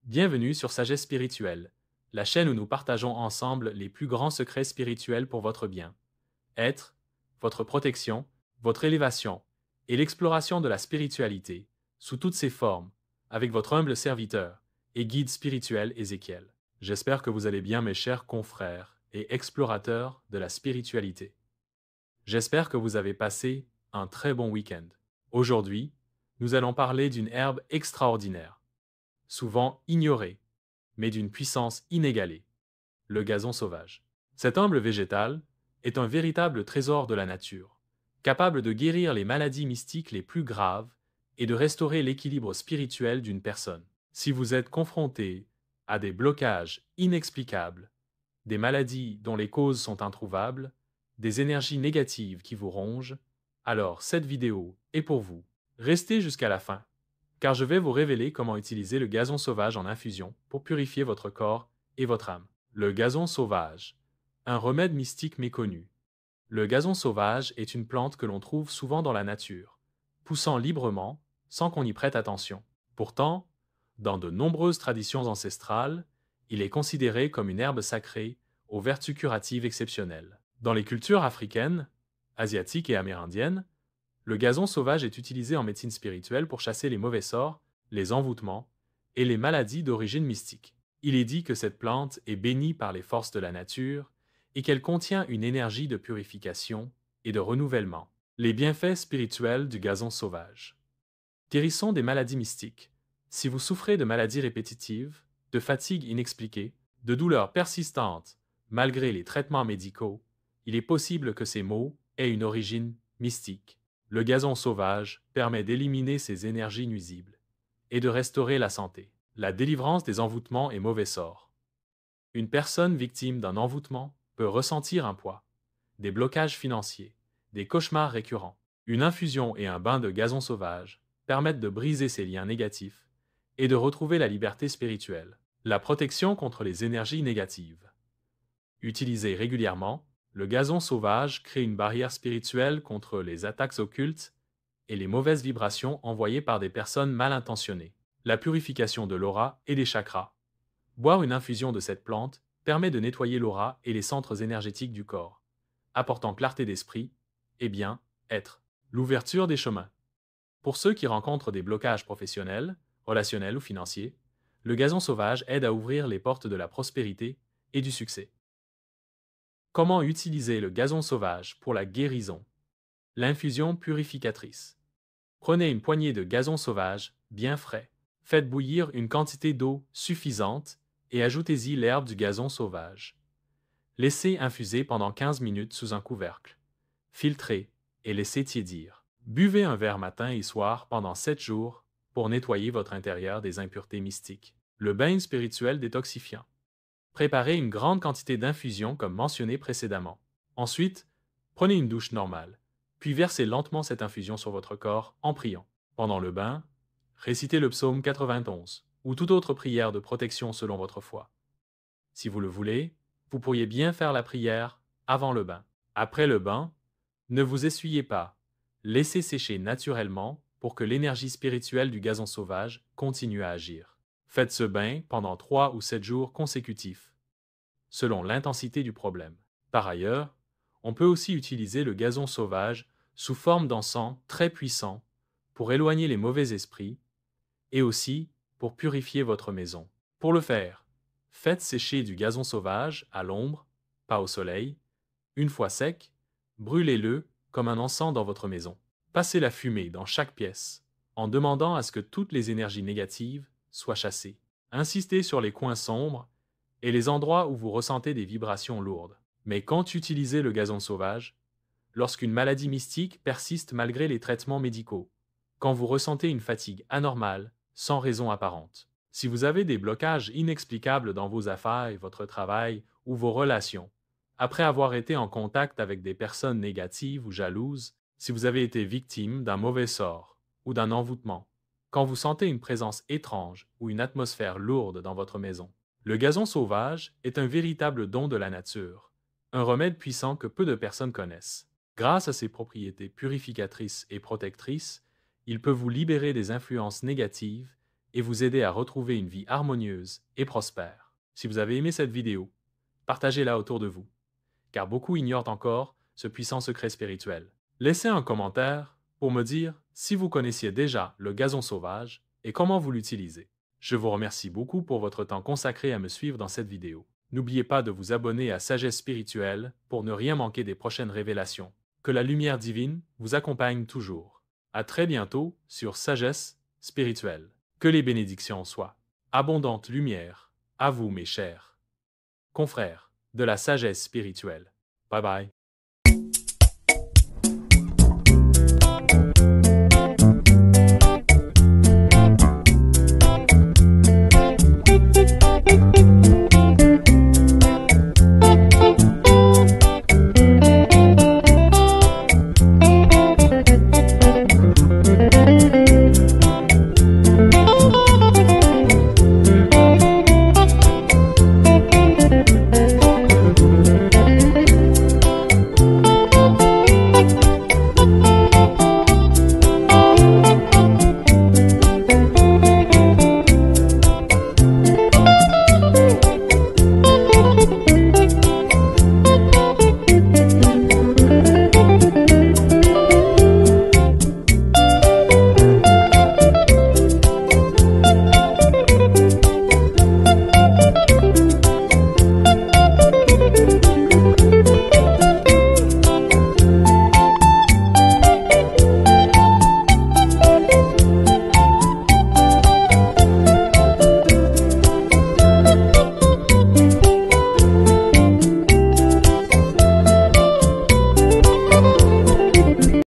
Bienvenue sur Sagesse Spirituelle, la chaîne où nous partageons ensemble les plus grands secrets spirituels pour votre bien, être, votre protection, votre élévation et l'exploration de la spiritualité sous toutes ses formes, avec votre humble serviteur et guide spirituel Ézéchiel. J'espère que vous allez bien, mes chers confrères et explorateurs de la spiritualité. J'espère que vous avez passé un très bon week-end. Aujourd'hui, nous allons parler d'une herbe extraordinaire, souvent ignorée, mais d'une puissance inégalée, le gazon sauvage. Cet humble végétal est un véritable trésor de la nature, capable de guérir les maladies mystiques les plus graves et de restaurer l'équilibre spirituel d'une personne. Si vous êtes confronté à des blocages inexplicables, des maladies dont les causes sont introuvables, des énergies négatives qui vous rongent, alors cette vidéo est pour vous. Restez jusqu'à la fin, car je vais vous révéler comment utiliser le gazon sauvage en infusion pour purifier votre corps et votre âme. Le gazon sauvage, un remède mystique méconnu. Le gazon sauvage est une plante que l'on trouve souvent dans la nature, poussant librement sans qu'on y prête attention. Pourtant, dans de nombreuses traditions ancestrales, il est considéré comme une herbe sacrée aux vertus curatives exceptionnelles. Dans les cultures africaines, asiatiques et amérindiennes, le gazon sauvage est utilisé en médecine spirituelle pour chasser les mauvais sorts, les envoûtements et les maladies d'origine mystique. Il est dit que cette plante est bénie par les forces de la nature et qu'elle contient une énergie de purification et de renouvellement. Les bienfaits spirituels du gazon sauvage. Guérissons des maladies mystiques. Si vous souffrez de maladies répétitives, de fatigue inexpliquée, de douleurs persistantes, malgré les traitements médicaux, il est possible que ces maux aient une origine mystique. Le gazon sauvage permet d'éliminer ces énergies nuisibles et de restaurer la santé. La délivrance des envoûtements et mauvais sorts. Une personne victime d'un envoûtement peut ressentir un poids, des blocages financiers, des cauchemars récurrents. Une infusion et un bain de gazon sauvage permettent de briser ces liens négatifs et de retrouver la liberté spirituelle. La protection contre les énergies négatives. Utilisé régulièrement, le gazon sauvage crée une barrière spirituelle contre les attaques occultes et les mauvaises vibrations envoyées par des personnes mal intentionnées. La purification de l'aura et des chakras. Boire une infusion de cette plante permet de nettoyer l'aura et les centres énergétiques du corps, apportant clarté d'esprit et bien-être. L'ouverture des chemins. Pour ceux qui rencontrent des blocages professionnels, relationnels ou financiers, le gazon sauvage aide à ouvrir les portes de la prospérité et du succès. Comment utiliser le gazon sauvage pour la guérison? L'infusion purificatrice. Prenez une poignée de gazon sauvage, bien frais. Faites bouillir une quantité d'eau suffisante et ajoutez-y l'herbe du gazon sauvage. Laissez infuser pendant 15 minutes sous un couvercle. Filtrez et laissez tiédir. Buvez un verre matin et soir pendant 7 jours pour nettoyer votre intérieur des impuretés mystiques. Le bain spirituel détoxifiant. Préparez une grande quantité d'infusion comme mentionné précédemment. Ensuite, prenez une douche normale, puis versez lentement cette infusion sur votre corps en priant. Pendant le bain, récitez le psaume 91 ou toute autre prière de protection selon votre foi. Si vous le voulez, vous pourriez bien faire la prière avant le bain. Après le bain, ne vous essuyez pas. Laissez sécher naturellement pour que l'énergie spirituelle du gazon sauvage continue à agir. Faites ce bain pendant 3 ou 7 jours consécutifs, selon l'intensité du problème. Par ailleurs, on peut aussi utiliser le gazon sauvage sous forme d'encens très puissant pour éloigner les mauvais esprits et aussi pour purifier votre maison. Pour le faire, faites sécher du gazon sauvage à l'ombre, pas au soleil. Une fois sec, brûlez-le comme un encens dans votre maison. Passez la fumée dans chaque pièce, en demandant à ce que toutes les énergies négatives soient chassées. Insistez sur les coins sombres et les endroits où vous ressentez des vibrations lourdes. Mais quand utilisez le gazon sauvage, lorsqu'une maladie mystique persiste malgré les traitements médicaux, quand vous ressentez une fatigue anormale, sans raison apparente, si vous avez des blocages inexplicables dans vos affaires, votre travail ou vos relations, après avoir été en contact avec des personnes négatives ou jalouses, si vous avez été victime d'un mauvais sort ou d'un envoûtement, quand vous sentez une présence étrange ou une atmosphère lourde dans votre maison. Le gazon sauvage est un véritable don de la nature, un remède puissant que peu de personnes connaissent. Grâce à ses propriétés purificatrices et protectrices, il peut vous libérer des influences négatives et vous aider à retrouver une vie harmonieuse et prospère. Si vous avez aimé cette vidéo, partagez-la autour de vous, car beaucoup ignorent encore ce puissant secret spirituel. Laissez un commentaire pour me dire si vous connaissiez déjà le gazon sauvage et comment vous l'utilisez. Je vous remercie beaucoup pour votre temps consacré à me suivre dans cette vidéo. N'oubliez pas de vous abonner à Sagesse Spirituelle pour ne rien manquer des prochaines révélations. Que la lumière divine vous accompagne toujours. À très bientôt sur Sagesse Spirituelle. Que les bénédictions soient. Abondante lumière à vous, mes chers confrères de la sagesse spirituelle. Bye bye.